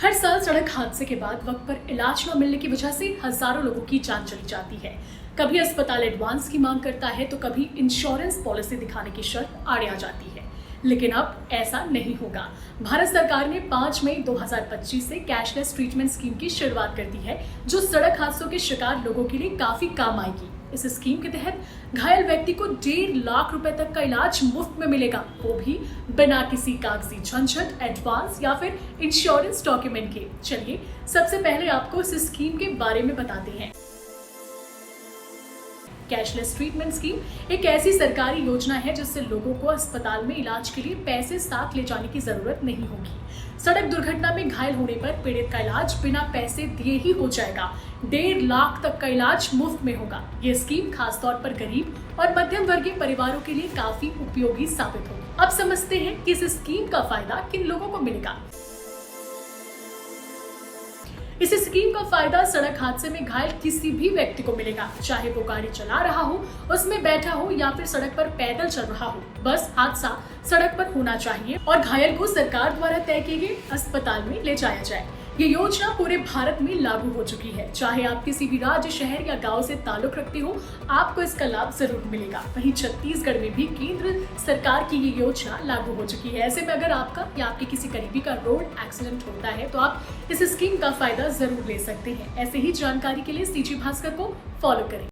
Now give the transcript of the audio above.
हर साल सड़क हादसे के बाद वक्त पर इलाज न मिलने की वजह से हजारों लोगों की जान चली जाती है। कभी अस्पताल एडवांस की मांग करता है तो कभी इंश्योरेंस पॉलिसी दिखाने की शर्त आड़े आ जाती है। लेकिन अब ऐसा नहीं होगा। भारत सरकार ने 5 मई 2025 से कैशलेस ट्रीटमेंट स्कीम की शुरुआत कर दी है, जो सड़क हादसों के शिकार लोगों के लिए काफी काम आएगी। इस स्कीम के तहत घायल व्यक्ति को 1.5 लाख रुपए तक का इलाज मुफ्त में मिलेगा, वो भी बिना किसी कागजी झंझट, एडवांस या फिर इंश्योरेंस डॉक्यूमेंट के। चलिए सबसे पहले आपको इस स्कीम के बारे में बताते हैं। कैशलेस ट्रीटमेंट स्कीम एक ऐसी सरकारी योजना है जिससे लोगों को अस्पताल में इलाज के लिए पैसे साथ ले जाने की जरूरत नहीं होगी। सड़क दुर्घटना में घायल होने पर पीड़ित का इलाज बिना पैसे दिए ही हो जाएगा। 1.5 लाख तक का इलाज मुफ्त में होगा। ये स्कीम खासतौर पर गरीब और मध्यम वर्गीय परिवारों के लिए काफी उपयोगी साबित होगी। अब समझते हैं कि इस स्कीम का फायदा किन लोगों को मिलेगा। इस स्कीम का फायदा सड़क हादसे में घायल किसी भी व्यक्ति को मिलेगा, चाहे वो गाड़ी चला रहा हो, उसमें बैठा हो या फिर सड़क पर पैदल चल रहा हो। बस हादसा सड़क पर होना चाहिए और घायल को सरकार द्वारा तय किए गए अस्पताल में ले जाया जाए। ये योजना पूरे भारत में लागू हो चुकी है। चाहे आप किसी भी राज्य, शहर या गांव से ताल्लुक रखते हो, आपको इसका लाभ जरूर मिलेगा। वहीं छत्तीसगढ़ में भी केंद्र सरकार की ये योजना लागू हो चुकी है। ऐसे में अगर आपका या आपके किसी करीबी का रोड एक्सीडेंट होता है तो आप इस स्कीम का फायदा जरूर ले सकते हैं। ऐसे ही जानकारी के लिए सीजी भास्कर को फॉलो करें।